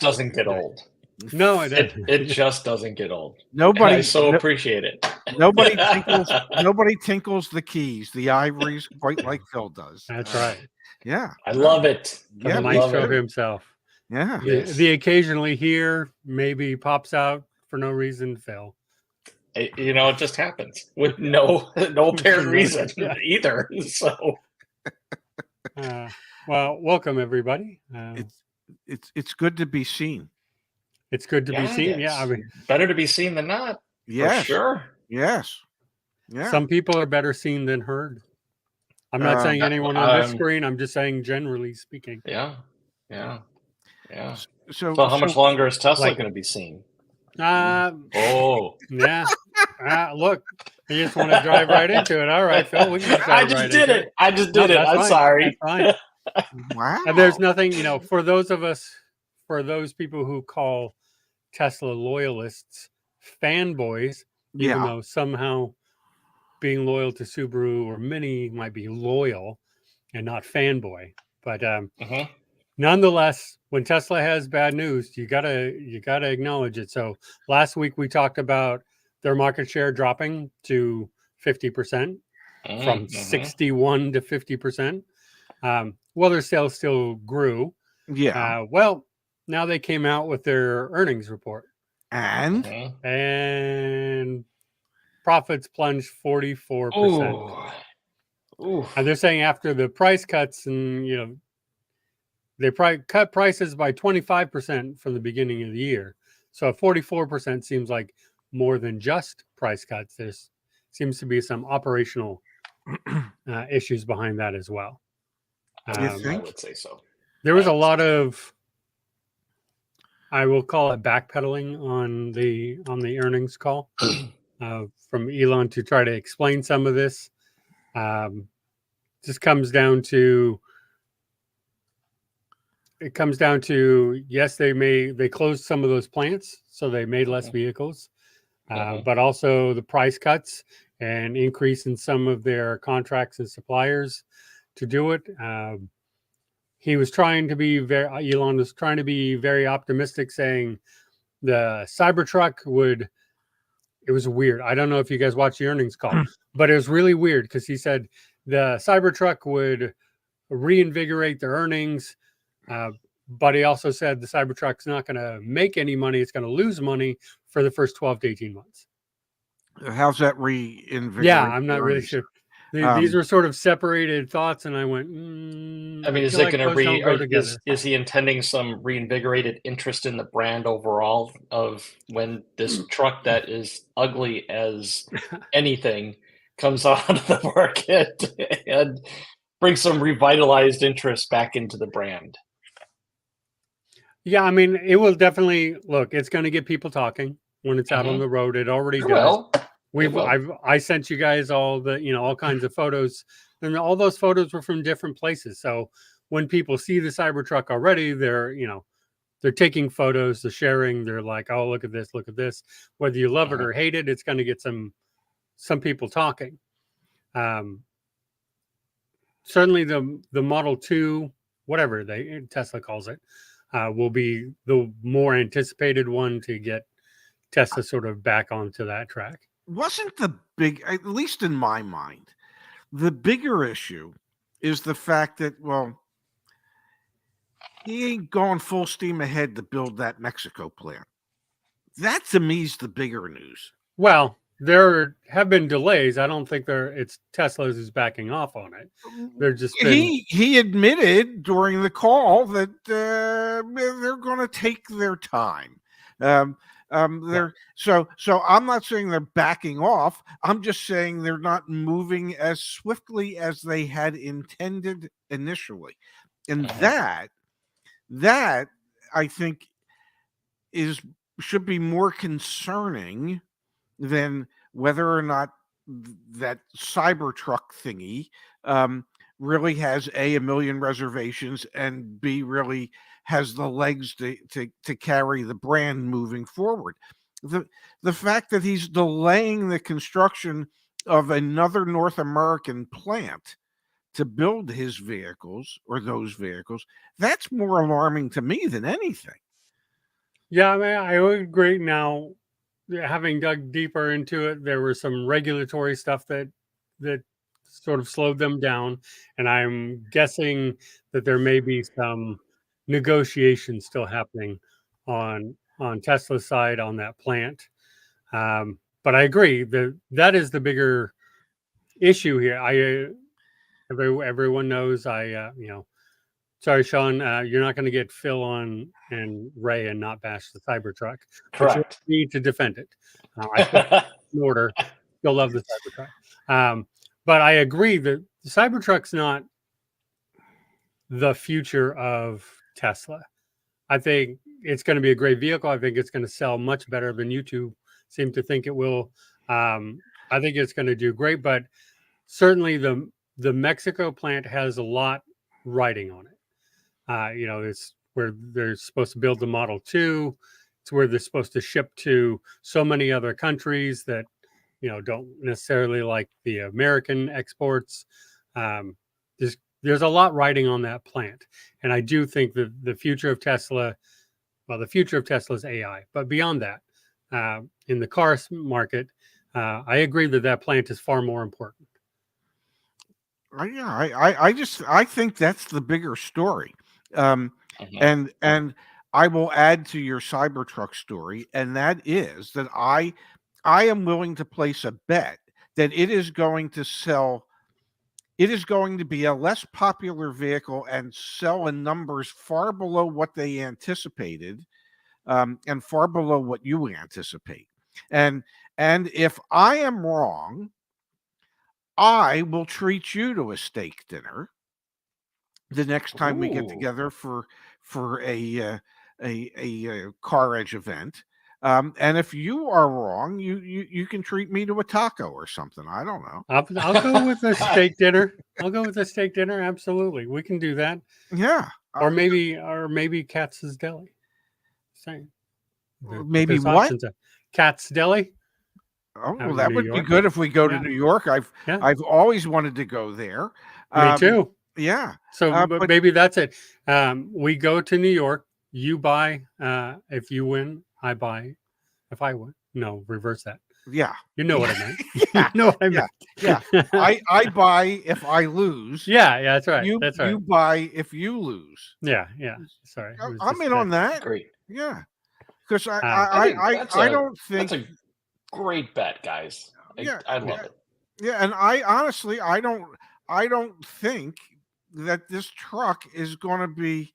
doesn't get old. No, it doesn't. It just doesn't get old. Nobody, I so appreciate it. Nobody tinkles the keys, the ivories, quite like Phil does. That's right. Yeah, I love it. The maestro himself. Yeah. The occasionally here maybe pops out for no reason, Phil. It just happens with no apparent reason either. So, well, welcome everybody. It's good to be seen. It's good to be seen. Yeah, I mean, better to be seen than not. Yes, for sure. Yes. Yeah. Some people are better seen than heard. I'm not saying anyone on this screen. I'm just saying generally speaking. Yeah. So how much longer is Tesla going to be seen? Yeah. Look, you just want to drive right into it. All right, Phil. We can I just did it. I'm sorry. That's fine. Wow. And there's nothing, for those people who call Tesla loyalists fanboys, even though somehow being loyal to Subaru or Mini might be loyal and not fanboy. But nonetheless, when Tesla has bad news, you gotta acknowledge it. So last week we talked about their market share dropping to 50% from 61 to 50%. Well, their sales still grew. Yeah. Well, now they came out with their earnings report. And profits plunged 44%. And they're saying after the price cuts and, they cut prices by 25% from the beginning of the year. So 44% seems like more than just price cuts. There seems to be some operational issues behind that as well. I would say so. There was a lot of, I will call it backpedaling on the earnings call from Elon to try to explain some of this. Just comes down to yes, they closed some of those plants, so they made less vehicles, but also the price cuts and increase in some of their contracts and suppliers to do it. Elon was trying to be very optimistic, saying the Cybertruck it was weird. I don't know if you guys watched the earnings call, but it was really weird because he said the Cybertruck would reinvigorate their earnings. But he also said the Cybertruck's not going to make any money. It's going to lose money for the first 12 to 18 months. How's that reinvigorate? Yeah, I'm not really sure. These were sort of separated thoughts, and I went, I mean, is it going to is he intending some reinvigorated interest in the brand overall of when this truck that is ugly as anything comes onto the market and bring some revitalized interest back into the brand? Yeah, I mean, it will definitely it's going to get people talking when it's out on the road. It already does. I sent you guys all the, all kinds of photos, and all those photos were from different places. So when people see the Cybertruck already, they're taking photos, they're sharing, they're like, oh, look at this. Whether you love it or hate it, it's going to get some people talking. Certainly the Model 2, whatever Tesla calls it, will be the more anticipated one to get Tesla sort of back onto that track. Wasn't the big, at least in my mind, the bigger issue is the fact that, he ain't going full steam ahead to build that Mexico plant. That to me is the bigger news. Well, there have been delays. I don't think it's Tesla's who's backing off on it. They're just he admitted during the call that they're going to take their time. So I'm not saying they're backing off. I'm just saying they're not moving as swiftly as they had intended initially, and that I think should be more concerning than whether or not that Cybertruck thingy really has a million reservations, and B, really has the legs to carry the brand moving forward. The fact that he's delaying the construction of another North American plant to build his vehicles or those vehicles, that's more alarming to me than anything. Yeah, I mean, I would agree. Now, having dug deeper into it, there was some regulatory stuff that sort of slowed them down, and I'm guessing that there may be some negotiations still happening on Tesla's side on that plant. But I agree that that is the bigger issue here. Everyone knows sorry, Sean, you're not going to get Phil on and Ray and not bash the Cybertruck, but you Correct. need to defend it. I put it in order. You'll love the Cybertruck. But I agree that the Cybertruck's not the future of Tesla. I think it's going to be a great vehicle. I think it's going to sell much better than you two seem to think it will. I think it's going to do great, but certainly the Mexico plant has a lot riding on it. It's where they're supposed to build the Model 2. It's where they're supposed to ship to so many other countries that, don't necessarily like the American exports. There's a lot riding on that plant. And I do think that the future of Tesla is AI. But beyond that, in the car market, I agree that plant is far more important. I think that's the bigger story. And I will add to your Cybertruck story, and that is that I am willing to place a bet that it is going to sell. It is going to be a less popular vehicle and sell in numbers far below what they anticipated, and far below what you anticipate. And if I am wrong, I will treat you to a steak dinner the next time we get together for a CarEdge event. And if you are wrong, you can treat me to a taco or something. I don't know. I'll go with a steak dinner. I'll go with a steak dinner. Absolutely, we can do that. Yeah, or maybe Katz's Deli. Same. Maybe what? Katz's Deli. Oh, well, that would be good if we go to New York. I've always wanted to go there. Me too. Yeah. So but maybe that's it. We go to New York. You buy if you win. I buy if I win. No, reverse that. Yeah. You know what I meant. Yeah. You know what I meant. Yeah. I buy if I lose. Yeah, that's right. You buy if you lose. Yeah. Sorry. I'm in on that. Great. Yeah. Because I don't think that's a great bet, guys. I love it. Yeah, and I honestly I don't think that this truck is going to be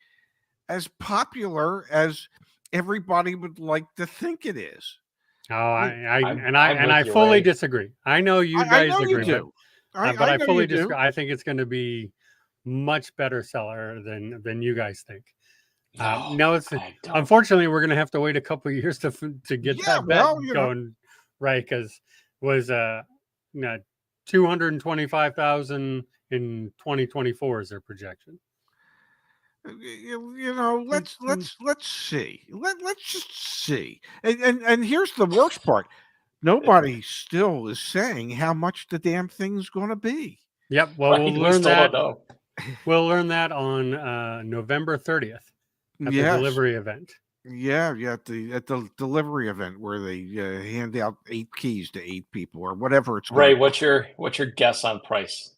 as popular as everybody would like to think it is. Oh, I fully disagree. I know you guys agree, but I fully disagree. I think it's going to be much better seller than you guys think. No, it's unfortunately we're going to have to wait a couple of years to get that bet going, right? Because was 225,000 in 2024 is their projection. Let's see. Let's just see. And here's the worst part. Nobody still is saying how much the damn thing's going to be. Yep. Well, we'll learn that. We'll learn that on November 30th at the delivery event. Yeah, at the delivery event where they hand out 8 keys to 8 people or whatever it's. Ray, what's your guess on price?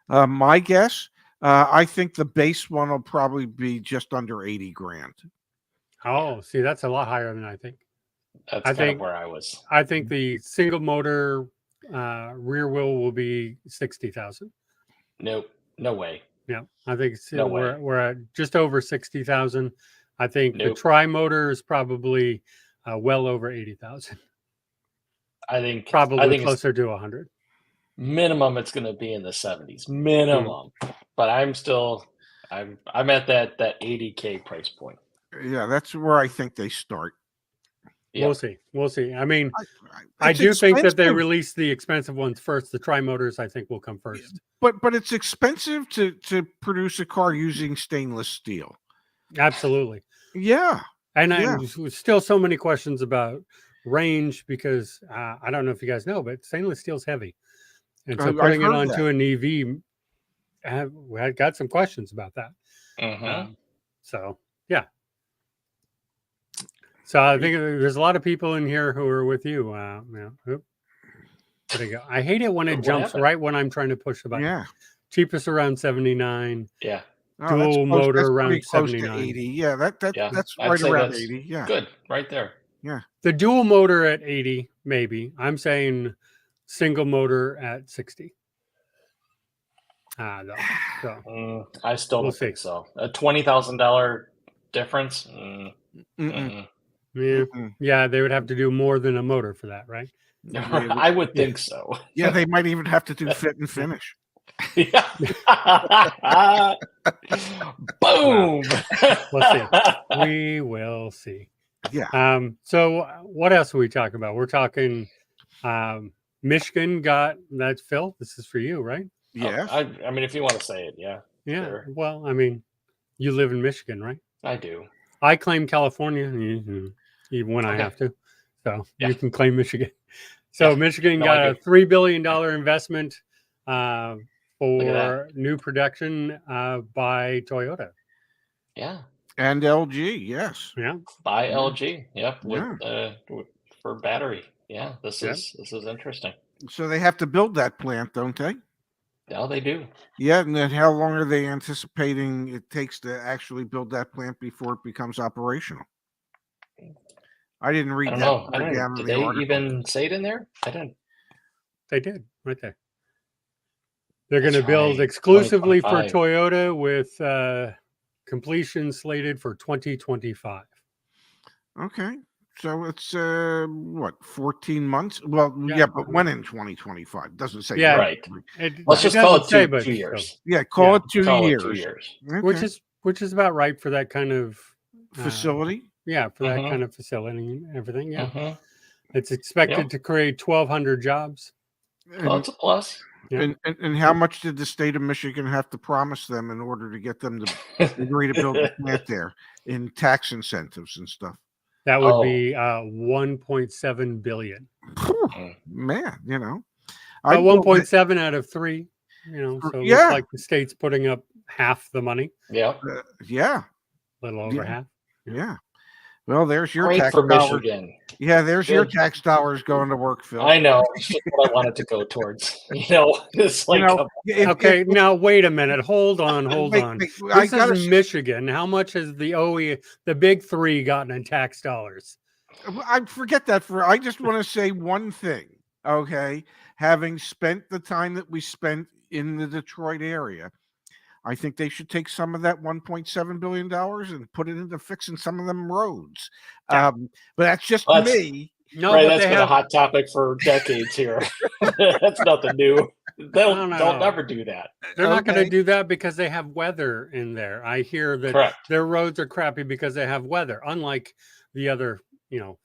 My guess, I think the base one will probably be just under 80 grand. Oh, see, that's a lot higher than I think. That's kind of where I was. I think the single motor rear wheel will be 60,000. Nope, no way. Yeah, I think we're at just over 60,000. I think the tri-motor is probably well over 80,000. I think closer to 100. Minimum, it's going to be in the 70s. Minimum, but I'm at that 80K price point. Yeah, that's where I think they start. We'll see. I mean, I do think that they release the expensive ones first. The tri-motors, I think, will come first. But it's expensive to produce a car using stainless steel. Absolutely. Yeah. And still so many questions about range because I don't know if you guys know, but stainless steel is heavy. And so putting it onto an EV, we had got some questions about that. So, yeah. So I think there's a lot of people in here who are with you. Where'd I go? I hate it when it jumps right when I'm trying to push the button. Yeah. Cheapest around 79. Yeah. Dual motor that's around close 79. to 80. Yeah, that's I'd right say around that's 80. Yeah. Good, right there. Yeah. The dual motor at 80, maybe. I'm saying single motor at 60. So I still don't think so. A $20,000 difference. Yeah, they would have to do more than a motor for that, right? I would think so. Yeah, they might even have to do fit and finish. Yeah. Boom. We'll see. We will see. Yeah. So what else are we talking about? We're talking Michigan got that's Phil. This is for you, right? Yeah. I mean, if you want to say it, yeah. Yeah. Sure. Well, I mean, you live in Michigan, right? I do. I claim California even when I have to. So you can claim Michigan. So Michigan got a $3 billion investment for new production by Toyota. Yeah. And LG, yes. Yeah. By LG. Yep. For battery. Yeah. This is interesting. So they have to build that plant, don't they? Yeah, they do. Yeah, and then how long are they anticipating it takes to actually build that plant before it becomes operational? I didn't read that. I don't know. Did they even say it in there? I didn't. They did right there. They're going to build exclusively for Toyota with completion slated for 2025. Okay. So it's 14 months? Well, but when in 2025? Doesn't say. Yeah, right. Let's just call it 2 years. Yeah, call it 2 years. 2 years. Okay. Which is about right for that kind of facility. Yeah, for that kind of facility and everything. Yeah. It's expected to create 1,200 jobs. Well, that's a plus. Yeah. And how much did the state of Michigan have to promise them in order to get them to agree to build a plant there in tax incentives and stuff? That would be 1.7 billion. Man, 1.7 out of 3. So it looks like the state's putting up half the money. Yeah. A little over half. Yeah. Well, there's your tax for dollars. Michigan. Yeah, there's your tax dollars going to work, Phil. I know. It's just what I wanted to go towards. It's like okay. Now wait a minute. Hold on. This is Michigan. How much has the big three gotten in tax dollars? I forget that. I just want to say one thing. Okay, having spent the time that we spent in the Detroit area, I think they should take some of that $1.7 billion and put it into fixing some of them roads. But that's just me. No, right, that's been a hot topic for decades here. That's nothing new. They'll never do that. They're not going to do that because they have weather in there. I hear that their roads are crappy because they have weather, unlike the other,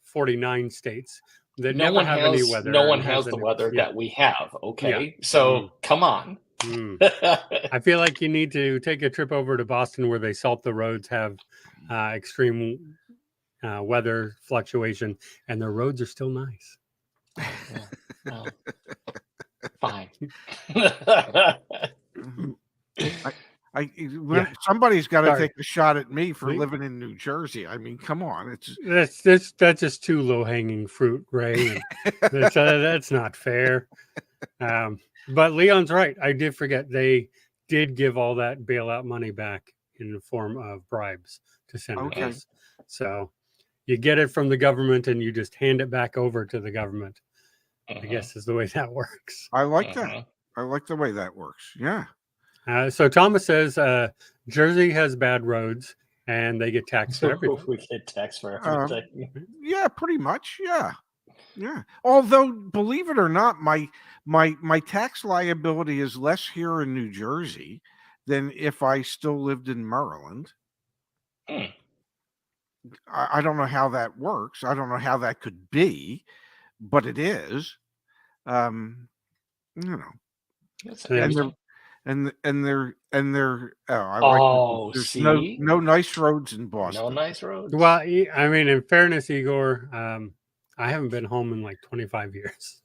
49 states that never have any weather. No one has the weather that we have. Okay, so come on. I feel like you need to take a trip over to Boston where they salt the roads, have extreme weather fluctuation, and their roads are still nice. Well, fine. Somebody's got to take a shot at me for living in New Jersey. I mean, come on, that's just too low hanging fruit, Ray. That's not fair. But Leon's right. I did forget they did give all that bailout money back in the form of bribes to senators. So you get it from the government and you just hand it back over to the government. I guess is the way that works. I like that. I like the way that works. Yeah. So Thomas says Jersey has bad roads and they get taxed for everything. We get taxed for everything. Yeah, pretty much. Yeah. Yeah. Although, believe it or not, my tax liability is less here in New Jersey than if I still lived in Maryland. I don't know how that works. I don't know how that could be, but it is. There's no nice roads in Boston. No nice roads. Well, I mean, in fairness, Igor, I haven't been home in like 25 years.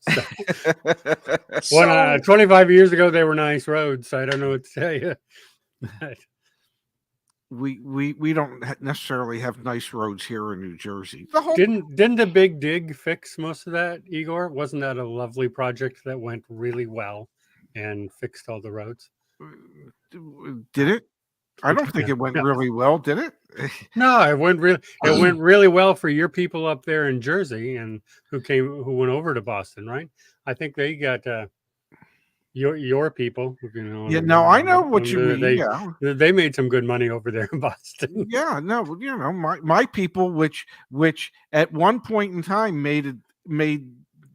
So. 25 years ago, they were nice roads. So I don't know what to tell you. we don't necessarily have nice roads here in New Jersey. Didn't the Big Dig fix most of that, Igor? Wasn't that a lovely project that went really well and fixed all the roads? Did it? I don't think it went really well, did it? No, it went really well for your people up there in Jersey and who went over to Boston, right? I think they got your people. Yeah, no, I know what you mean. They made some good money over there in Boston. Yeah, no, my people, which at one point in time made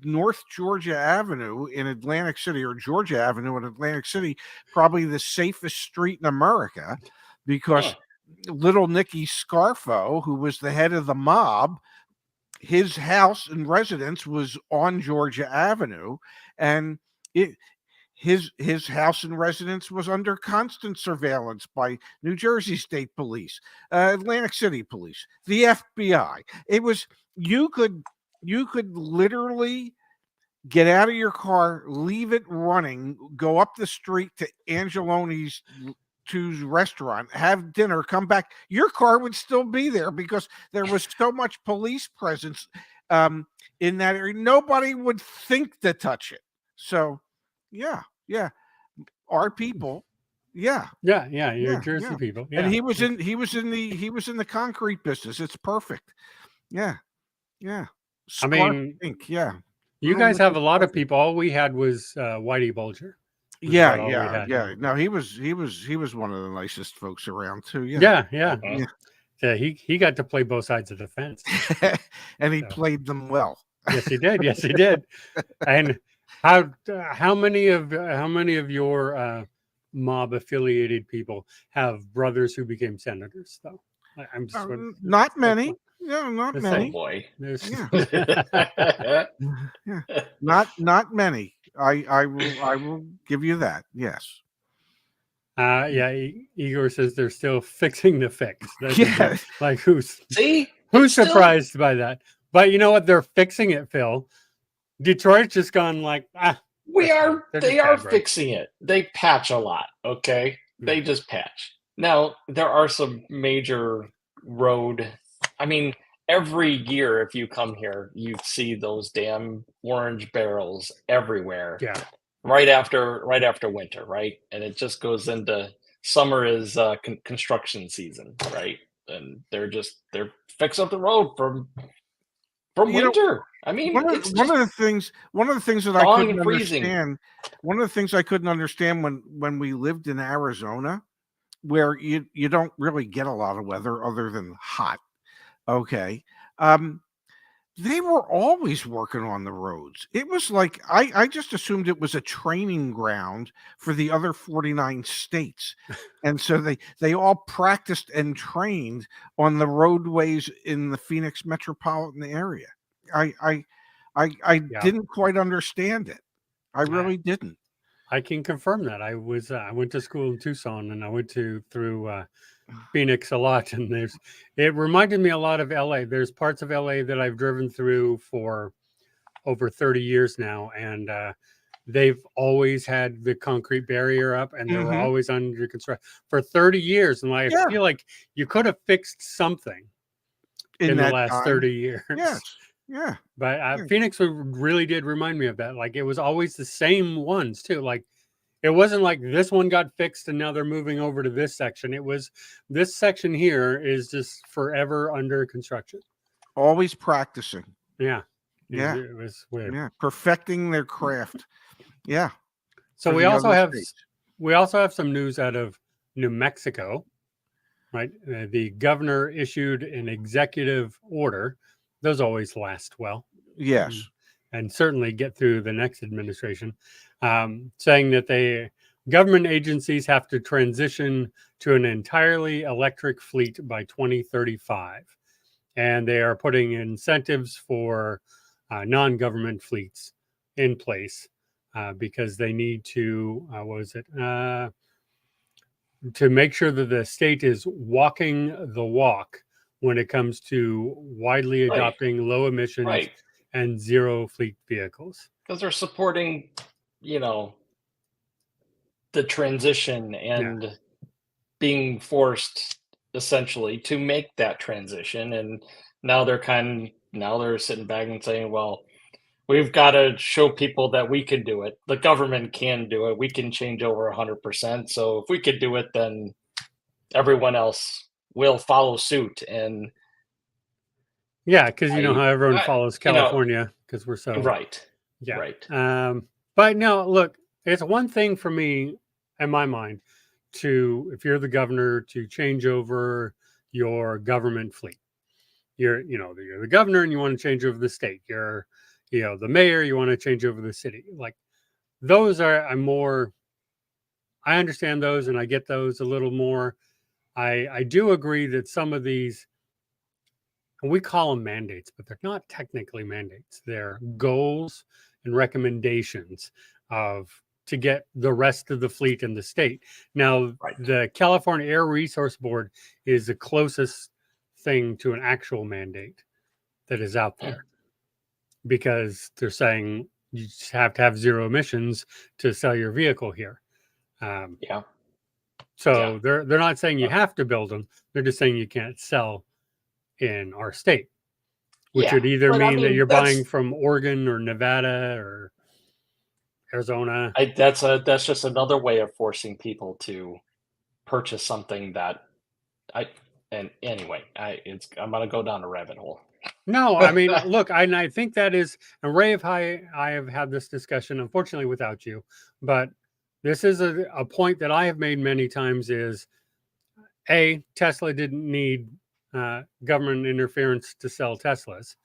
North Georgia Avenue in Atlantic City, or Georgia Avenue in Atlantic City, probably the safest street in America, because little Nicky Scarfo, who was the head of the mob, his house and residence was on Georgia Avenue, and his house and residence was under constant surveillance by New Jersey State Police, Atlantic City Police, the FBI. It was you could literally get out of your car, leave it running, go up the street to Angeloni's restaurant, have dinner, come back. Your car would still be there because there was so much police presence in that area. Nobody would think to touch it. So, yeah, our people. Yeah, your Jersey people. Yeah. And he was in the concrete business. It's perfect. Yeah. Scarf, I mean, Inc. Yeah. You guys have a lot of people. All we had was Whitey Bulger. Yeah. No, he was one of the nicest folks around too. Yeah. He got to play both sides of the fence, and he played them well. Yes, he did. And how many of your mob affiliated people have brothers who became senators? Though I'm just not many. Yeah, not many. Oh boy. Yeah. Not many. I will give you that. Yes. Igor says they're still fixing the fix. Like who's surprised by that? But you know what? They're fixing it, Phil. Detroit's just gone like they are fixing it. They patch a lot. Okay, they just patch. Now there are some major road. I mean, every year if you come here, you see those damn orange barrels everywhere. Yeah. Right after winter, right? And it just goes into summer is construction season, right? And they're fixing up the road from winter. I mean, one of the things that I couldn't understand. One of the things I couldn't understand when we lived in Arizona, where you don't really get a lot of weather other than hot. Okay. They were always working on the roads. It was like I just assumed it was a training ground for the other 49 states. And so they all practiced and trained on the roadways in the Phoenix metropolitan area. I didn't quite understand it. I really didn't. I can confirm that. I went to school in Tucson, and I went through Phoenix a lot, and it reminded me a lot of LA. There's parts of LA that I've driven through for over 30 years now, and they've always had the concrete barrier up, and they were always under construction for 30 years. And I feel like you could have fixed something in the last 30 years. Yes. Yeah. But Phoenix really did remind me of that. Like it was always the same ones too. Like it wasn't like this one got fixed and now they're moving over to this section. It was this section here is just forever under construction. Always practicing. Yeah. Yeah. It was weird. Yeah. Perfecting their craft. Yeah. So we also have some news out of New Mexico, right? The governor issued an executive order. Those always last well. Yes. And certainly get through the next administration, saying that government agencies have to transition to an entirely electric fleet by 2035. And they are putting incentives for non-government fleets in place because they need to, to make sure that the state is walking the walk when it comes to widely adopting low emissions and zero fleet vehicles. Because they're supporting, the transition and being forced essentially to make that transition, and now they're sitting back and saying, well, we've got to show people that we can do it. The government can do it. We can change over 100%. So if we could do it, then everyone else will follow suit. And yeah, because you know how everyone follows California because we're so right. Yeah. Right. But no, look, it's one thing for me in my mind if you're the governor, to change over your government fleet. You're the governor and you want to change over the state. You're, the mayor, you want to change over the city. Like those I understand those and I get those a little more. I do agree that some of these, and we call them mandates, but they're not technically mandates. They're goals and recommendations to get the rest of the fleet in the state. Now, the California Air Resource Board is the closest thing to an actual mandate that is out there, because they're saying you just have to have zero emissions to sell your vehicle here. So they're not saying you have to build them. They're just saying you can't sell in our state, which would either mean that you're buying from Oregon or Nevada or Arizona. That's just another way of forcing people to purchase something that I'm gonna go down a rabbit hole. No, I mean, look, I think that is, and Ray, I have had this discussion, unfortunately, without you, but this is a point that I have made many times is, Tesla didn't need government interference to sell Teslas.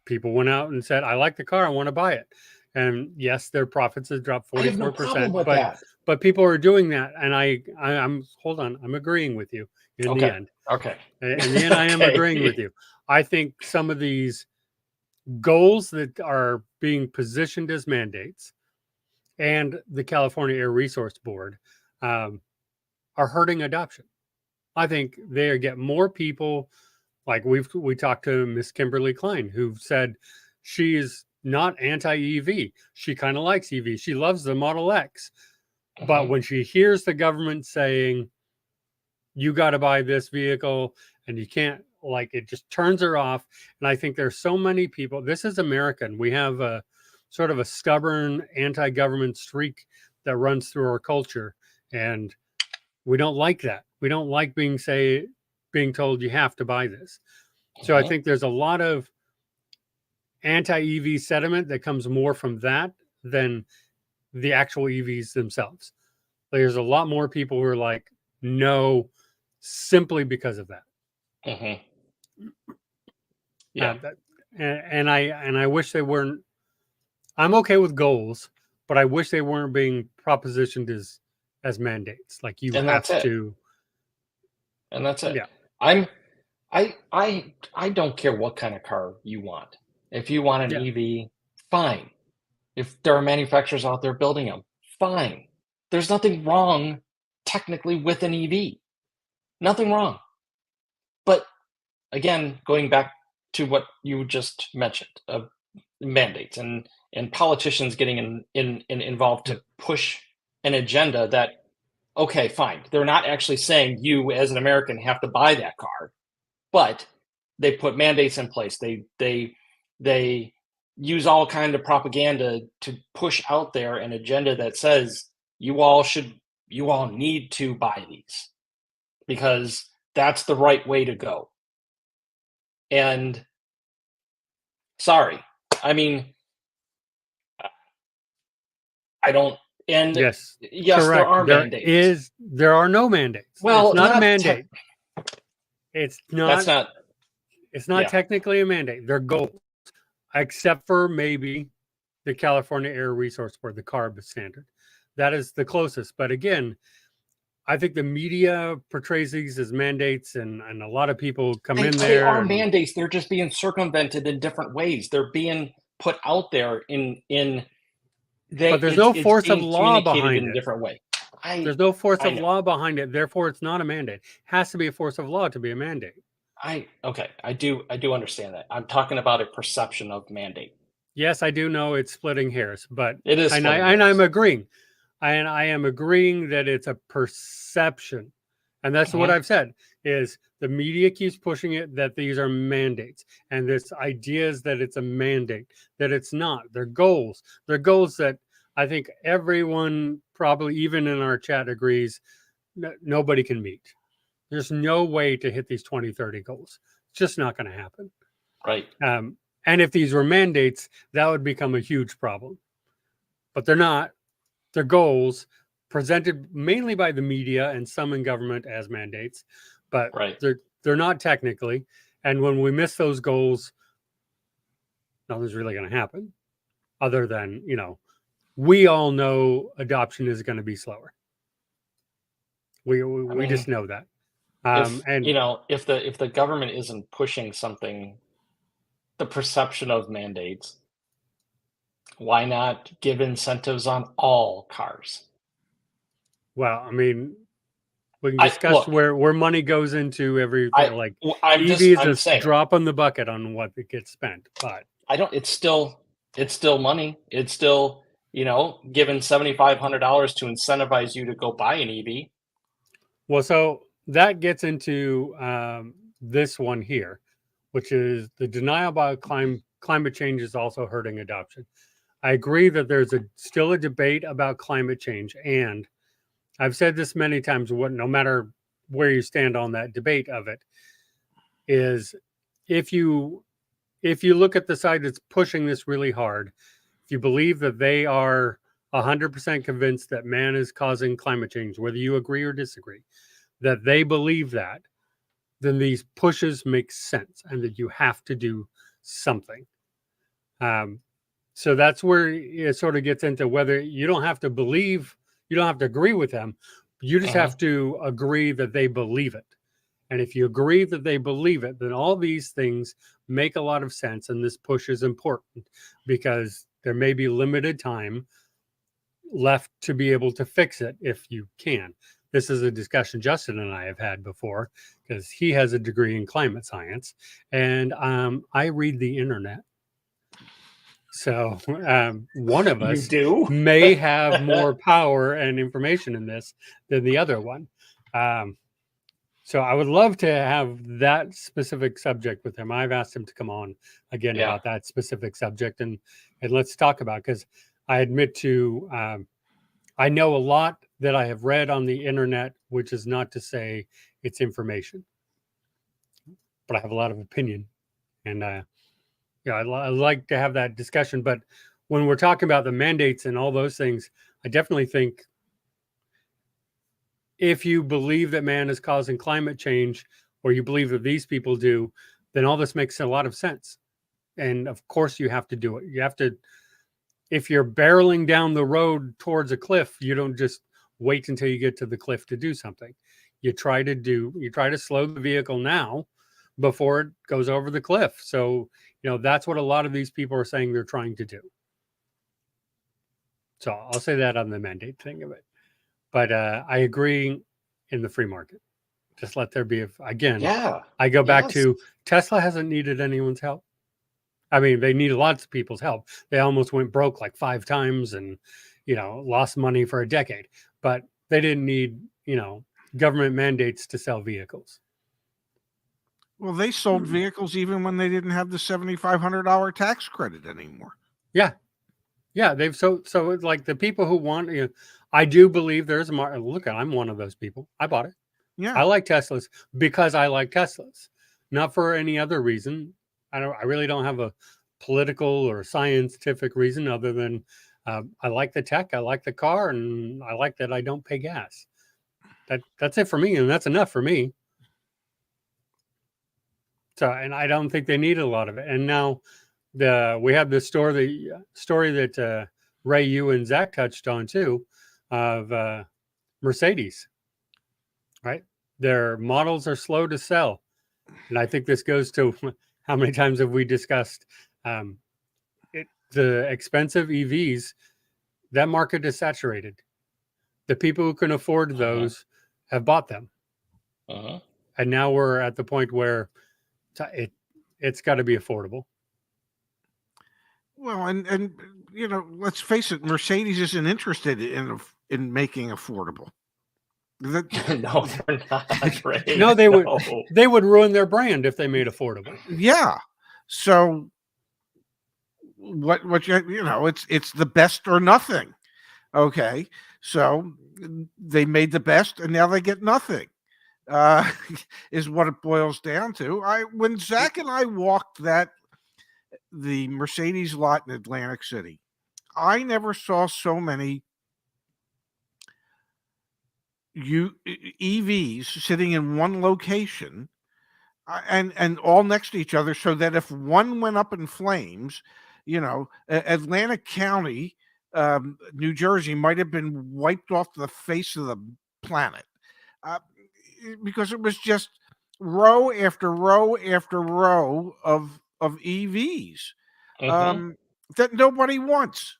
People went out and said, I like the car, I want to buy it. And yes, their profits have dropped 44%, but people are doing that. And I'm agreeing with you in the end. Okay. In the end, I am agreeing with you. I think some of these goals that are being positioned as mandates and the California Air Resource Board are hurting adoption. I think they get more people. Like we talked to Miss Kimberly Klein, who said she is not anti-EV. She kind of likes EV. She loves the Model X. But when she hears the government saying, you got to buy this vehicle and you can't, it just turns her off. And I think there's so many people. This is American. We have a sort of a stubborn anti-government streak that runs through our culture. And we don't like that. We don't like being told you have to buy this. So I think there's a lot of anti-EV sentiment that comes more from that than the actual EVs themselves. There's a lot more people who are like, no, simply because of that. Yeah. And I wish they weren't. I'm okay with goals, but I wish they weren't being propositioned as mandates. Like you have to. And that's it. Yeah. I don't care what kind of car you want. If you want an EV, fine. If there are manufacturers out there building them, fine. There's nothing wrong technically with an EV. Nothing wrong. But again, going back to what you just mentioned of mandates and politicians getting involved to push an agenda that, okay, fine. They're not actually saying you as an American have to buy that car, but they put mandates in place. They use all kind of propaganda to push out there an agenda that says you all need to buy these because that's the right way to go. And sorry, I mean, I don't. And yes, there are mandates. There are no mandates. Well, it's not a mandate. It's not. That's not. It's not technically a mandate. They're goals, except for maybe the California Air Resource Board, the CARB standard. That is the closest. But again, I think the media portrays these as mandates, and a lot of people come in there. They are mandates. They're just being circumvented in different ways. They're being put out there but there's no force of law behind it. In a different way. There's no force of law behind it. Therefore, it's not a mandate. It has to be a force of law to be a mandate. I do understand that. I'm talking about a perception of mandate. Yes, I do know it's splitting hairs, but it is. And I'm agreeing. And I am agreeing that it's a perception. And that's what I've said, is the media keeps pushing it that these are mandates. And this idea is that it's a mandate, that it's not. They're goals. They're goals that I think everyone, probably even in our chat, agrees nobody can meet. There's no way to hit these 2030 goals. It's just not going to happen. Right. And if these were mandates, that would become a huge problem. But they're not. They're goals presented mainly by the media and some in government as mandates, but they're not technically. And when we miss those goals, nothing's really going to happen other than, we all know adoption is going to be slower. We just know that. If the government isn't pushing something, the perception of mandates, why not give incentives on all cars? Well, I mean, we can discuss where money goes into everything. EV is a drop in the bucket on what it gets spent, but it's still money. It's still, given $7,500 to incentivize you to go buy an EV. Well, so that gets into this one here, which is the denial about climate change is also hurting adoption. I agree that there's still a debate about climate change, and I've said this many times, no matter where you stand on that debate of it, is if you look at the side that's pushing this really hard, if you believe that they are 100% convinced that man is causing climate change, whether you agree or disagree, that they believe that, then these pushes make sense and that you have to do something. So that's where it sort of gets into whether you don't have to believe, you don't have to agree with them. You just have to agree that they believe it. And if you agree that they believe it, then all these things make a lot of sense. And this push is important because there may be limited time left to be able to fix it if you can. This is a discussion Justin and I have had before because he has a degree in climate science and I read the internet. So one of us may have more power and information in this than the other one. So I would love to have that specific subject with him. I've asked him to come on again about that specific subject and let's talk about, because I admit to, I know a lot that I have read on the internet, which is not to say it's information, but I have a lot of opinion and I like to have that discussion. But when we're talking about the mandates and all those things, I definitely think if you believe that man is causing climate change, or you believe that these people do, then all this makes a lot of sense. And of course you have to do it. You have to, if you're barreling down the road towards a cliff, you don't just wait until you get to the cliff to do something. You try to slow the vehicle now before it goes over the cliff. So, that's what a lot of these people are saying they're trying to do. So I'll say that on the mandate thing of it. But I agree in the free market. Just let there be, I go back to Tesla hasn't needed anyone's help. I mean, they needed lots of people's help. They almost went broke like 5 times and, lost money for a decade. But they didn't need, government mandates to sell vehicles. Well, they sold vehicles even when they didn't have the $7,500 tax credit anymore. Yeah. Yeah, they've so it's like the people who want, I do believe there's a market. Look, I'm one of those people. I bought it. Yeah, I like Teslas because I like Teslas, not for any other reason. I really don't have a political or scientific reason other than I like the tech, I like the car, and I like that I don't pay gas. That's it for me, and that's enough for me. So, and I don't think they need a lot of it. And now we have the story that Ray, you and Zach touched on too, of Mercedes, right? Their models are slow to sell. And I think this goes to how many times have we discussed the expensive EVs, that market is saturated. The people who can afford those have bought them. And now we're at the point where it's got to be affordable. Well, and let's face it, Mercedes isn't interested in making affordable. No, they're not. Ray. No, they would ruin their brand if they made affordable. Yeah. So what it's the best or nothing. Okay. So they made the best and now they get nothing. Is what it boils down to. When Zach and I walked the Mercedes lot in Atlantic City, I never saw so many EVs sitting in one location and all next to each other, so that if one went up in flames, Atlantic County, New Jersey might have been wiped off the face of the planet, because it was just row after row after row of EVs that nobody wants,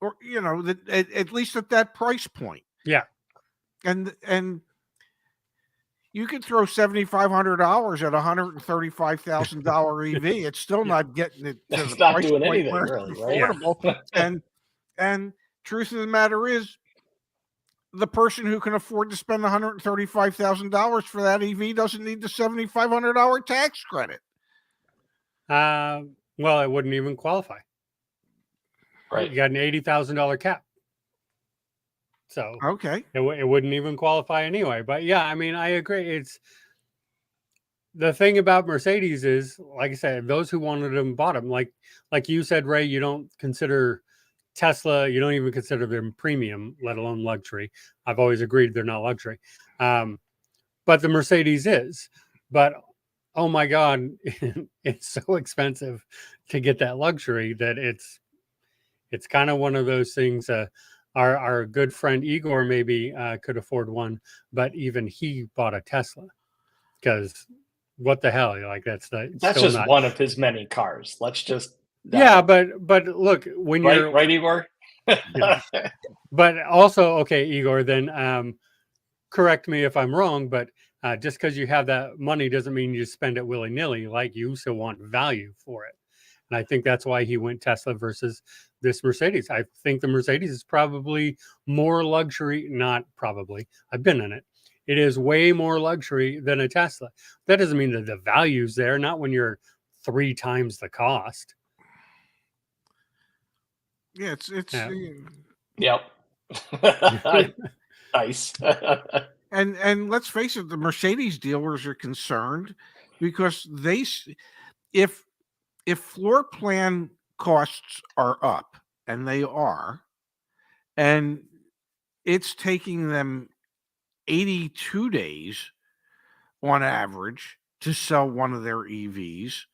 or that at least at that price point. Yeah, and you could throw $7,500 at $135,000 EV. It's still not getting it to It's the not price doing point anything, where it's really, right? affordable. And truth of the matter is, the person who can afford to spend $135,000 for that EV doesn't need the $7,500 tax credit. Well, it wouldn't even qualify. Right. You got an $80,000 cap. So okay, it wouldn't even qualify anyway. But yeah, I mean, I agree. It's the thing about Mercedes is, like I said, those who wanted them bought them. Like you said, Ray, you don't consider Tesla, you don't even consider them premium, let alone luxury. I've always agreed they're not luxury. But the Mercedes is. But oh my God, it's so expensive to get that luxury that it's kind of one of those things. Our good friend Igor maybe could afford one, but even he bought a Tesla because what the hell? Like that's just one of his many cars. Let's just but look, when you're right, Igor. Yeah. But also, okay, Igor, then correct me if I'm wrong, but just because you have that money doesn't mean you spend it willy-nilly. Like you also want value for it. And I think that's why he went Tesla versus this Mercedes. I think the Mercedes is probably more luxury, not probably. I've been in it. It is way more luxury than a Tesla. That doesn't mean that the value's there, not when you're 3 times the cost. Yeah, it's yep. Nice. And let's face it, the Mercedes dealers are concerned because if floor plan costs are up, and they are, and it's taking them 82 days on average to sell one of their EVs,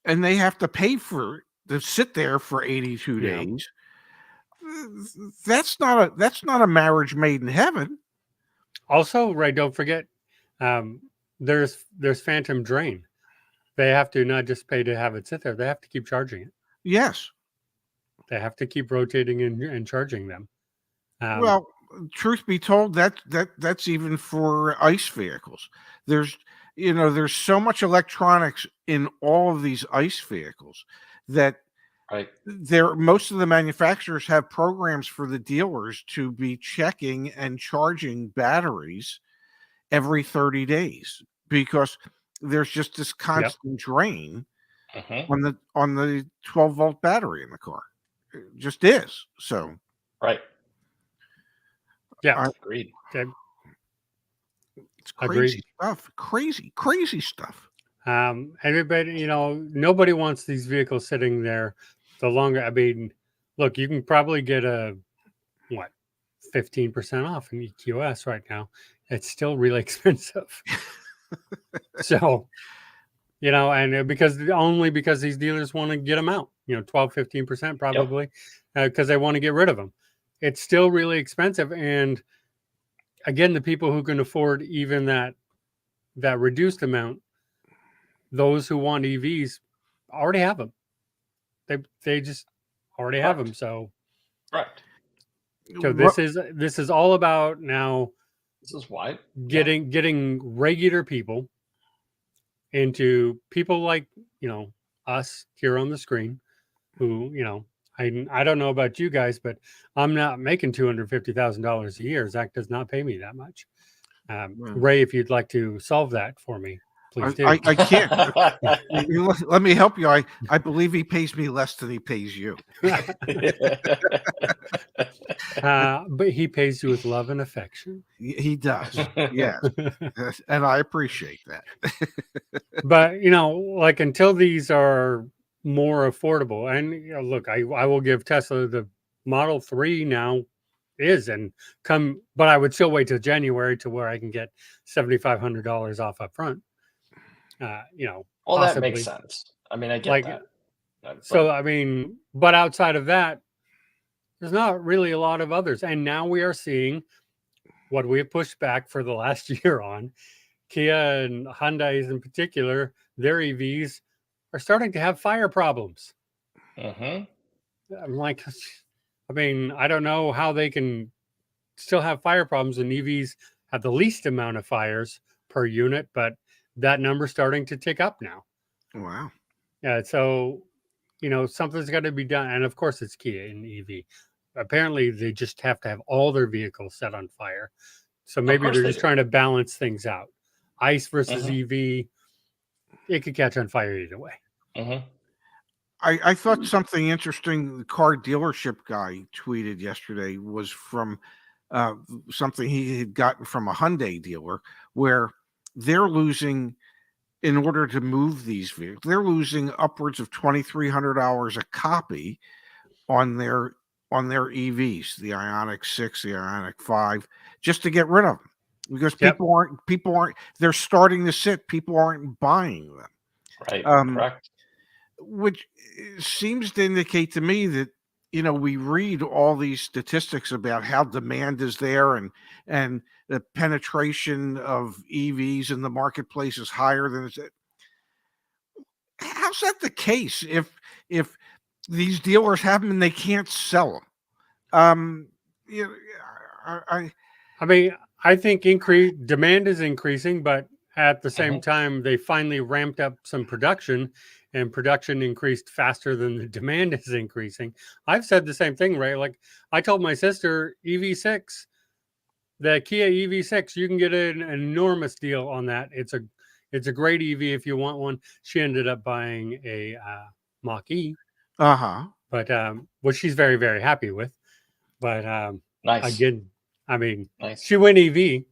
and they have to pay to sit there for 82 days. That's not a marriage made in heaven. Also, Ray, don't forget, there's phantom drain. They have to not just pay to have it sit there; they have to keep charging it. Yes, they have to keep rotating and charging them. Well, truth be told, that's even for ICE vehicles. There's so much electronics in all of these ICE vehicles that most of the manufacturers have programs for the dealers to be checking and charging batteries every 30 days because there's just this constant drain on the 12-volt battery in the car. It just is. So yeah, agreed. Okay. It's crazy stuff. Crazy stuff. Everybody, nobody wants these vehicles sitting there the longer. I mean, look, you can probably get 15% off in EQS right now. It's still really expensive. So, and because these dealers want to get them out, 12, 15% probably, because they want to get rid of them. It's still really expensive. And again, the people who can afford even that reduced amount, those who want EVs already have them. They just already have them. So, So this is all about now. This is why getting regular people into people like us here on the screen, who I don't know about you guys, but I'm not making $250,000 a year. Zach does not pay me that much. Ray, if you'd like to solve that for me, please do. I can't. Let me help you. I believe he pays me less than he pays you. But he pays you with love and affection. He does. Yes. And I appreciate that. But, like until these are more affordable, and look, I will give Tesla the Model 3 now but I would still wait till January to where I can get $7,500 off up front. Well, possibly. that makes sense. I mean, I get that. So, but outside of that, there's not really a lot of others. And now we are seeing what we have pushed back for the last year on. Kia and Hyundai's in particular, their EVs are starting to have fire problems. I'm like, I don't know how they can still have fire problems, and EVs have the least amount of fires per unit, but that number's starting to tick up now. Wow. Yeah. So, something's got to be done. And of course, it's Kia in EV. Apparently, they just have to have all their vehicles set on fire. So maybe they're just trying to balance things out. ICE versus EV, it could catch on fire either way. I thought something interesting. The car dealership guy tweeted yesterday was from something he had gotten from a Hyundai dealer, where they're losing, in order to move these vehicles, they're losing upwards of $2,300 a copy on their EVs, the Ioniq 6, the Ioniq 5, just to get rid of them, because people aren't they're starting to sit. People aren't buying them. Right. Correct. Which seems to indicate to me that, we read all these statistics about how demand is there and the penetration of EVs in the marketplace is higher than it's. How's that the case if these dealers have them and they can't sell them? I think demand is increasing, but at the same time, they finally ramped up some production, and production increased faster than the demand is increasing. I've said the same thing, right? Like I told my sister, EV6, the Kia EV6, you can get an enormous deal on that. It's a great EV if you want one. She ended up buying a Mach-E. But which she's very, very happy with. But nice. Again, nice. She went EV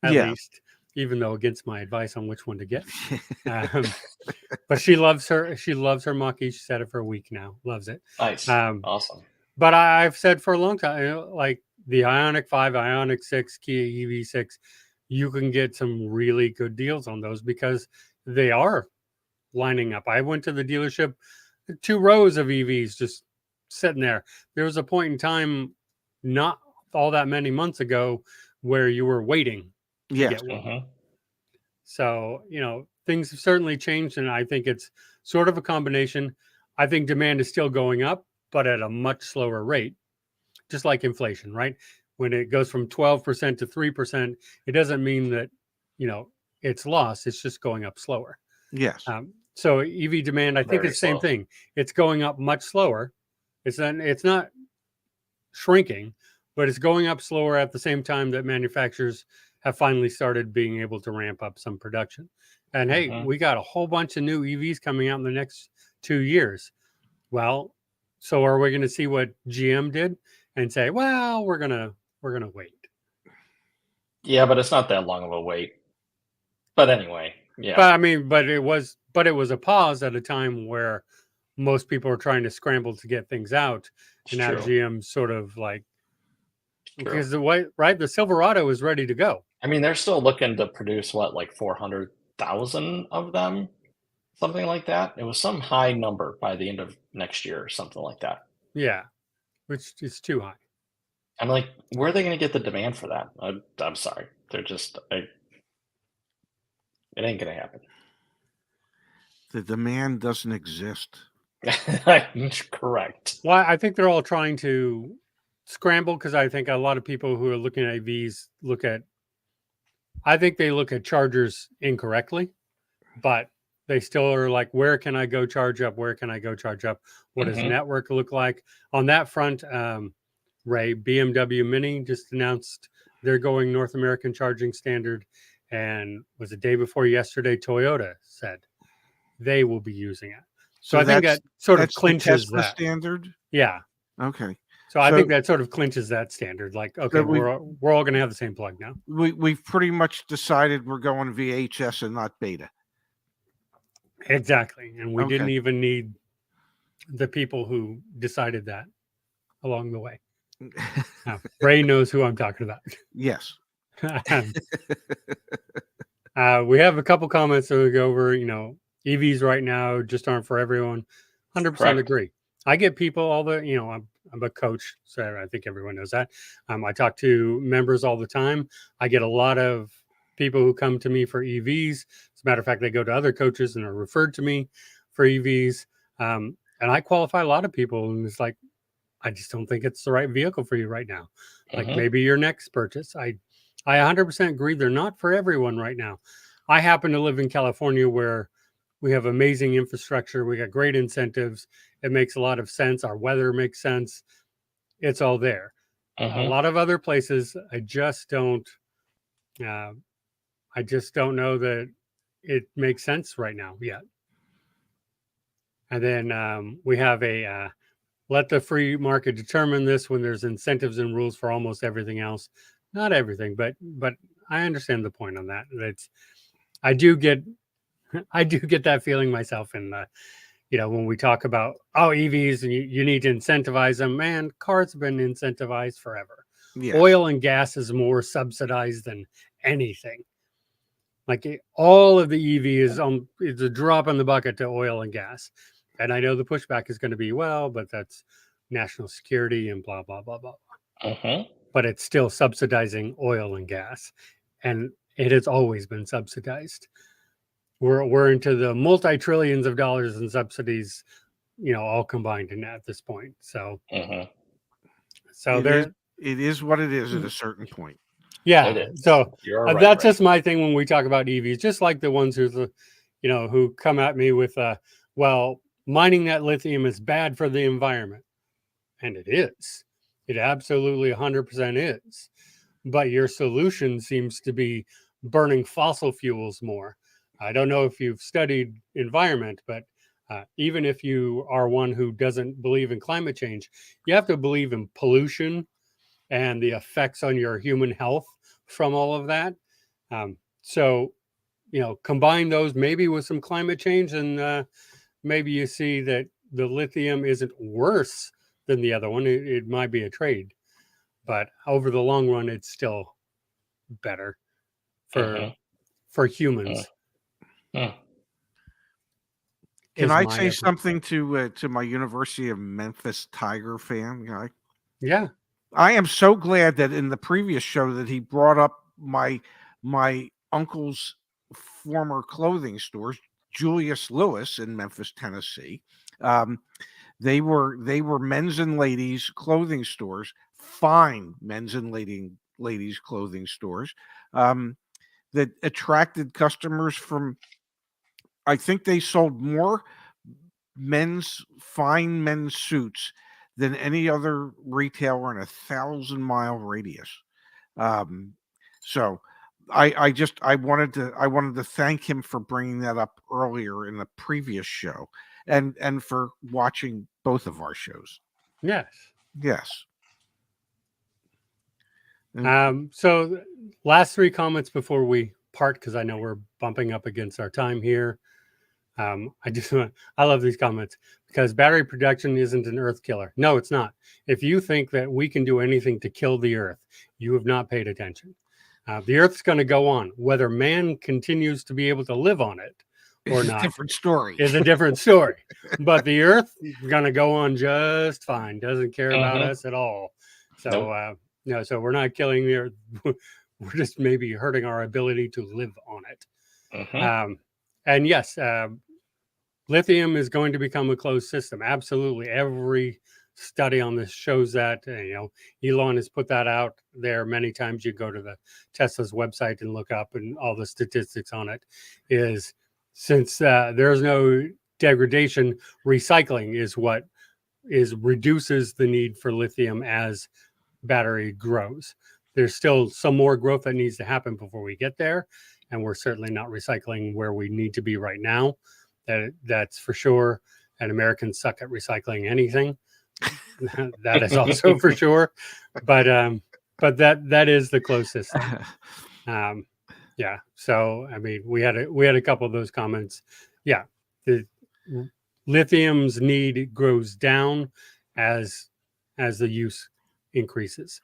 at least, even though against my advice on which one to get. But she loves her Mach-E. She's had it for a week now. Loves it. Nice. Awesome. But I've said for a long time, like the Ioniq 5, Ioniq 6, Kia EV6, you can get some really good deals on those because they are lining up. I went to the dealership, 2 rows of EVs just sitting there. There was a point in time, not all that many months ago, where you were waiting to get one. So, things have certainly changed, and I think it's sort of a combination. I think demand is still going up, but at a much slower rate, just like inflation, right? When it goes from 12% to 3%, it doesn't mean that, it's lost. It's just going up slower. Yes. So EV demand, I think it's the same thing. It's going up much slower. It's not shrinking, but it's going up slower at the same time that manufacturers have finally started being able to ramp up some production. And hey, we got a whole bunch of new EVs coming out in the next 2 years. Well, so are we going to see what GM did and say, well, we're going to wait? Yeah, but it's not that long of a wait. But anyway, yeah. But it was a pause at a time where most people are trying to scramble to get things out. And now GM's sort of like, because the Silverado is ready to go. They're still looking to produce like 400,000 of them, something like that. It was some high number by the end of next year or something like that. Yeah, which is too high. I'm like, where are they going to get the demand for that? I'm sorry. They're just, it ain't going to happen. The demand doesn't exist. Correct. Well, I think they're all trying to scramble because I think a lot of people who are looking at EVs look at chargers incorrectly, but they still are like, where can I go charge up? Where can I go charge up? What does network look like? On that front, Ray, BMW Mini just announced they're going North American charging standard. And was the day before yesterday, Toyota said they will be using it. So I think that sort of clinches the Tesla that standard. Yeah. Okay. So I think that sort of clinches that standard. Like, okay, we're all going to have the same plug now. We've pretty much decided we're going VHS and not beta. Exactly. And we didn't even need the people who decided that along the way. Ray knows who I'm talking about. Yes. We have a couple comments that we go over. EVs right now just aren't for everyone. 100% agree. I get people all the, I'm a coach, so I think everyone knows that. I talk to members all the time. I get a lot of people who come to me for EVs. As a matter of fact, they go to other coaches and are referred to me for EVs. And I qualify a lot of people, and it's like, I just don't think it's the right vehicle for you right now. Like maybe your next purchase. I 100% agree. They're not for everyone right now. I happen to live in California where we have amazing infrastructure. We got great incentives. It makes a lot of sense. Our weather makes sense. It's all there. A lot of other places, I just don't know that it makes sense right now yet. And then we have a let the free market determine this when there's incentives and rules for almost everything else. Not everything, but I understand the point on that. I do get that feeling myself in the, when we talk about, EVs and you need to incentivize them. Man, cars have been incentivized forever. Yes. Oil and gas is more subsidized than anything. Like all of the EV is a drop in the bucket to oil and gas. And I know the pushback is going to be, but that's national security and blah, blah, blah, blah. But it's still subsidizing oil and gas. And it has always been subsidized. We're into the multi-trillions of dollars in subsidies, all combined in at this point. So, so it is what it is at a certain point. Yeah. So that's just my thing when we talk about EVs, just like the ones who come at me with, mining that lithium is bad for the environment. And it is. It absolutely 100% is. But your solution seems to be burning fossil fuels more. I don't know if you've studied environment, but even if you are one who doesn't believe in climate change, you have to believe in pollution and the effects on your human health from all of that. So, combine those maybe with some climate change, and maybe you see that the lithium isn't worse than the other one. It might be a trade, but over the long run, it's still better for humans. Can I say something to my University of Memphis Tiger fan guy? Yeah. I am so glad that in the previous show that he brought up my uncle's former clothing stores, Julius Lewis in Memphis, Tennessee. They were men's and ladies clothing stores, fine men's and ladies clothing stores that attracted customers from. I think they sold more fine men's suits than any other retailer in a 1,000-mile radius. So I wanted to thank him for bringing that up earlier in the previous show, and for watching both of our shows. Yes. So last three comments before we part, because I know we're bumping up against our time here. I love these comments because battery production isn't an earth killer. No, it's not. If you think that we can do anything to kill the earth, you have not paid attention. The earth's going to go on. Whether man continues to be able to live on it or not is a different story. But the earth is going to go on just fine. Doesn't care about us at all. So, so we're not killing the earth. We're just maybe hurting our ability to live on it. And yes, lithium is going to become a closed system. Absolutely. Every study on this shows that. Elon has put that out there many times. You go to the Tesla's website and look up, and all the statistics on it is since there's no degradation, recycling is what reduces the need for lithium as battery grows. There's still some more growth that needs to happen before we get there, and we're certainly not recycling where we need to be right now. That's for sure. And Americans suck at recycling anything. That is also for sure. But that is the closest thing. Yeah. So I mean, we had a couple of those comments. Yeah, the lithium's need grows down as the use increases.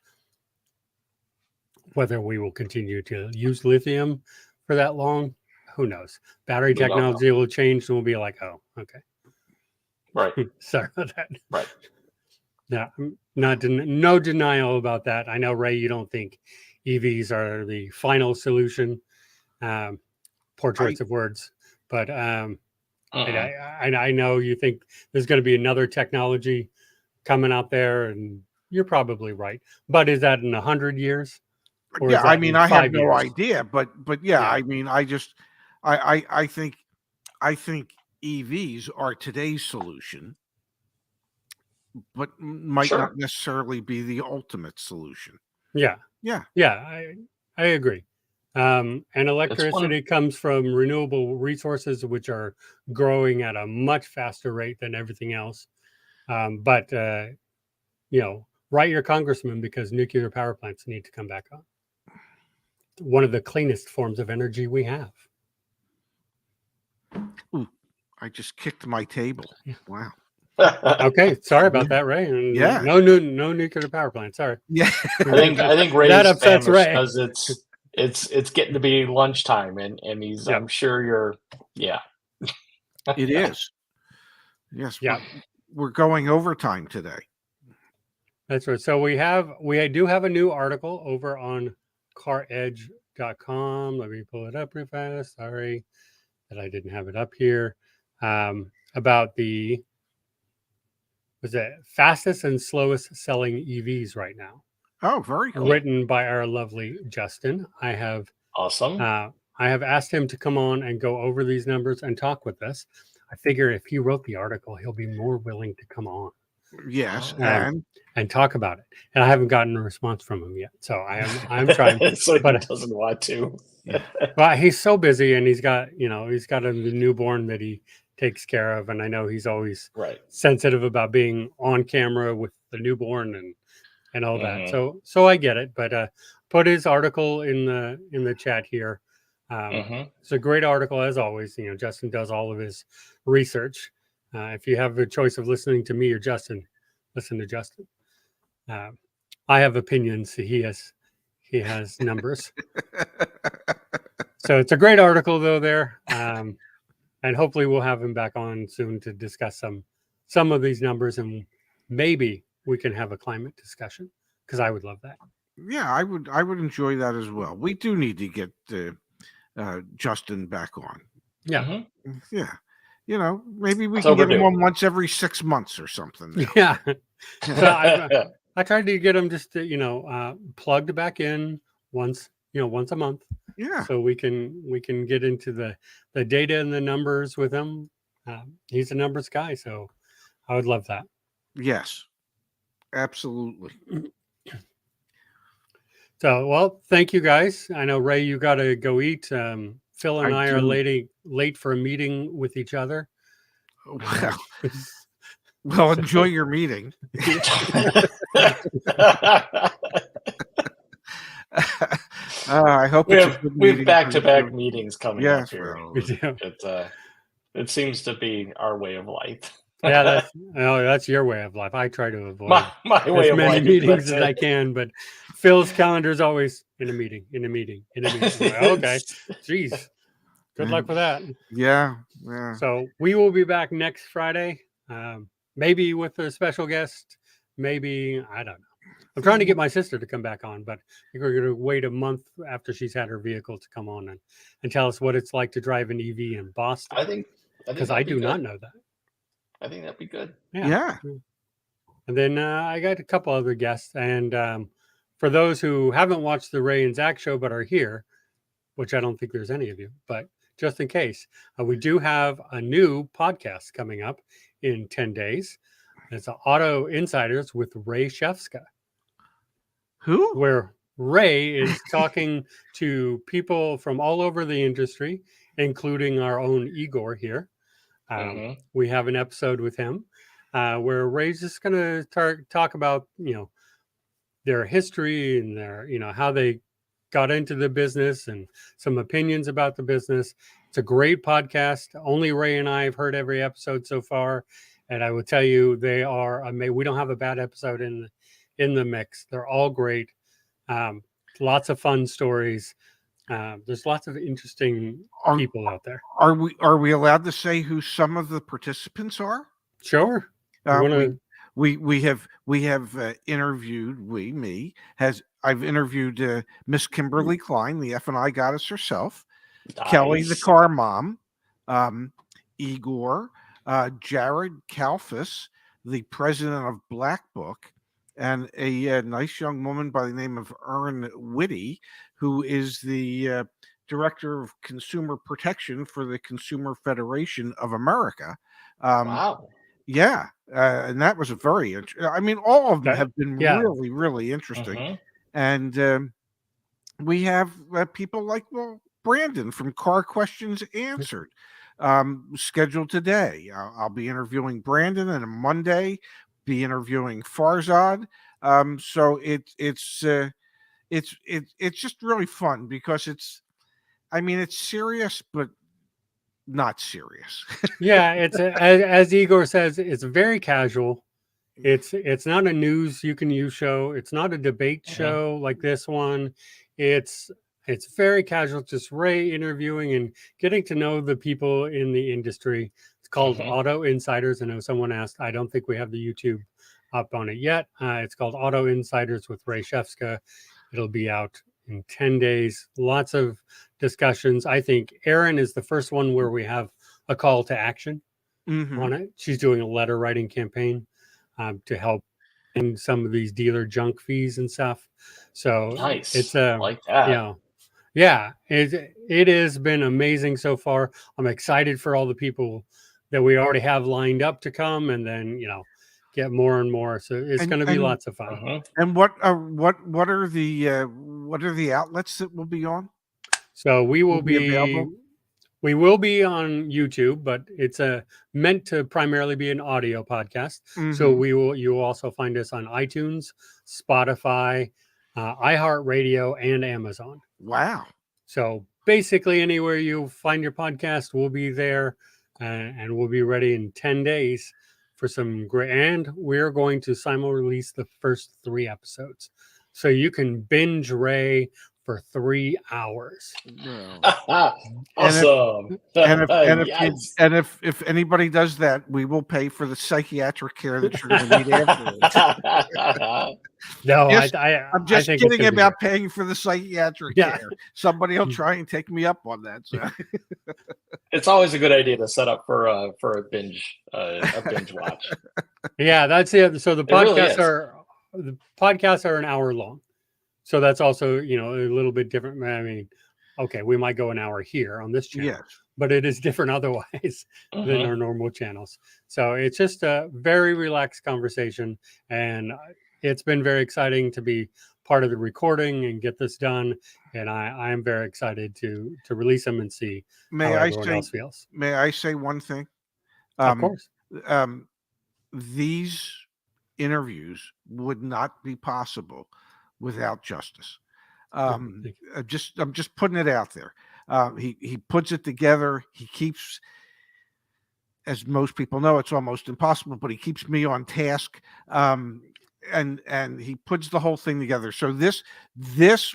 Whether we will continue to use lithium for that long, who knows? Battery technology will change, and we'll be like, oh, okay. Right. Sorry about that. Right. Yeah, no denial about that. I know, Ray, you don't think EVs are the final solution. Poor choice of words, but I know you think there's going to be another technology coming out there, and you're probably right. But is that in 100 years? Yeah, I mean, I have no idea, but yeah, I mean, I think EVs are today's solution, but might not necessarily be the ultimate solution. Yeah. I agree. And electricity comes from renewable resources, which are growing at a much faster rate than everything else. But write your congressman, because nuclear power plants need to come back on. One of the cleanest forms of energy we have. Ooh, I just kicked my table. Wow. Okay, sorry about that, Ray. And no nuclear power plant. Sorry. Yeah, I think Ray's that upsets Ray because it's getting to be lunchtime, and he's I'm sure you're It is. Yes. Yeah. We're going overtime today. That's right. So we do have a new article over on CarEdge.com. Let me pull it up real fast. Sorry that I didn't have it up here. About the fastest and slowest selling EVs right now. Oh, very cool. Written by our lovely Justin. I have asked him to come on and go over these numbers and talk with us. I figure if he wrote the article, he'll be more willing to come on. Yes, and talk about it. And I haven't gotten a response from him yet, so I'm trying. So but he doesn't want to. Well, he's so busy, and he's got a newborn that he takes care of, and I know he's always sensitive about being on camera with the newborn and all that. So I get it, but put his article in the chat here. It's a great article as always. Justin does all of his research. If you have a choice of listening to me or Justin, listen to Justin. I have opinions. He has numbers. So it's a great article though there. And hopefully we'll have him back on soon to discuss some of these numbers, and maybe we can have a climate discussion, because I would love that. Yeah, I would enjoy that as well. We do need to get Justin back on. Yeah. Yeah. Maybe we can get him on once every 6 months or something. Now. Yeah. So I tried to get him just to, plugged back in once a month. Yeah. So we can get into the data and the numbers with him. He's a numbers guy, so I would love that. Yes, absolutely. So, well, thank you guys. I know, Ray, you got to go eat. Phil and I are late for a meeting with each other. Well, enjoy your meeting. I hope we have back-to-back meetings coming up here. Well, it seems to be our way of life. Yeah, that's your way of life. I try to avoid my way of life, meetings as I can, but Phil's calendar is always in a meeting. Like, okay, geez, good luck with that. Yeah. So we will be back next Friday, maybe with a special guest. Maybe, I don't know. I'm trying to get my sister to come back on, but I think we're going to wait a month after she's had her vehicle to come on and tell us what it's like to drive an EV in Boston. I think because I do not know that. I think that'd be good. Yeah. And then I got a couple other guests. And for those who haven't watched the Ray and Zach show but are here, which I don't think there's any of you, but just in case. We do have a new podcast coming up in 10 days. It's Auto Insiders with Ray Shefska. Who? Where Ray is talking to people from all over the industry, including our own Igor here. We have an episode with him where Ray's just going to talk about, their history and their, how they got into the business and some opinions about the business. It's a great podcast. Only Ray and I have heard every episode so far. And I will tell you, they are amazing. We don't have a bad episode in the mix. They're all great. Lots of fun stories. There's lots of interesting people out there. Are we allowed to say who some of the participants are? Sure. We have interviewed. I've interviewed Miss Kimberly Klein, the F&I goddess herself, nice. Kelly, the car mom, Igor, Jared Kalfas, the president of Black Book, and a nice young woman by the name of Erin Whitty, who is the director of consumer protection for the Consumer Federation of America. Wow. Yeah. And that was all of them have been really, really interesting. And we have people like, Brandon from Car Questions Answered, scheduled today. I'll be interviewing Brandon, and on Monday be interviewing Farzad. So it's just really fun because it's serious, but not serious. Yeah, it's as Igor says, it's very casual. It's not a news you can use show. It's not a debate show like this one. It's very casual, just Ray interviewing and getting to know the people in the industry. It's called Auto Insiders. I know someone asked. I don't think we have the YouTube up on it yet. It's called Auto Insiders with Ray Shefska. It'll be out in 10 days. Lots of discussions. I think Erin is the first one where we have a call to action on it. She's doing a letter writing campaign to help in some of these dealer junk fees and stuff. So nice. It's like that. It has been amazing so far. I'm excited for all the people that we already have lined up to come, and then get more and more. So it's going to be lots of fun. And what are the outlets that will be on? So we will be available. We will be on YouTube, but it's meant to primarily be an audio podcast. So you will also find us on iTunes, Spotify, iHeartRadio, and Amazon. Wow. So basically anywhere you find your podcast, we'll be there, and we'll be ready in 10 days for some great, and we're going to simul-release the first 3 episodes. So you can binge Ray for 3 hours. Awesome. And if anybody does that, we will pay for the psychiatric care that you're going to need afterwards. No, I'm just kidding about paying for the psychiatric care. Somebody will try and take me up on that. So. It's always a good idea to set up for a binge watch. Yeah, that's it. So the podcasts are an hour long. So that's also, a little bit different. I mean, okay, we might go an hour here on this channel, but it is different otherwise than our normal channels. So it's just a very relaxed conversation, and it's been very exciting to be part of the recording and get this done. And I am very excited to release them and see how everyone else feels. May I say one thing? Of course. These interviews would not be possible without Justice. I'm just putting it out there. He puts it together. He keeps, as most people know, it's almost impossible, but he keeps me on task. And he puts the whole thing together. So this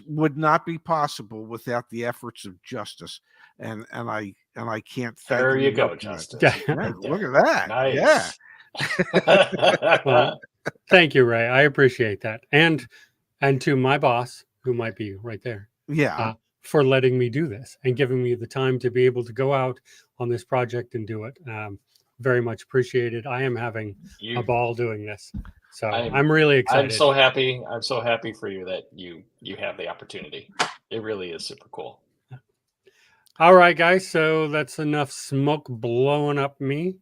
would not be possible without the efforts of Justice. And I can't thank there you go, Justice. Yeah, look at that. Nice. Yeah. Well, thank you, Ray. I appreciate that. And to my boss, who might be right there. Yeah. For letting me do this and giving me the time to be able to go out on this project and do it. Very much appreciated. I am having a ball doing this. So I'm really excited. I'm so happy. I'm so happy for you that you have the opportunity. It really is super cool. All right, guys. So that's enough smoke blowing up me.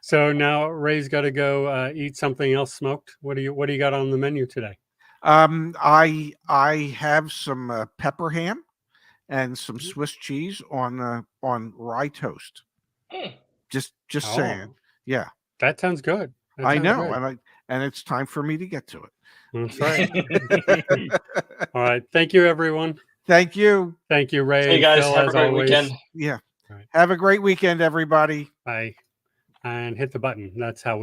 So now Ray's got to go eat something else smoked. What do you got on the menu today? I have some pepper ham and some Swiss cheese on rye toast. Just saying. Yeah. That sounds good. I know, and it's time for me to get to it. That's right. All right. Thank you, everyone. Thank you. Thank you, Ray. Hey guys, Phil, have a as great always. weekend. Yeah. Right. Have a great weekend, everybody. Bye. And hit the button. That's how we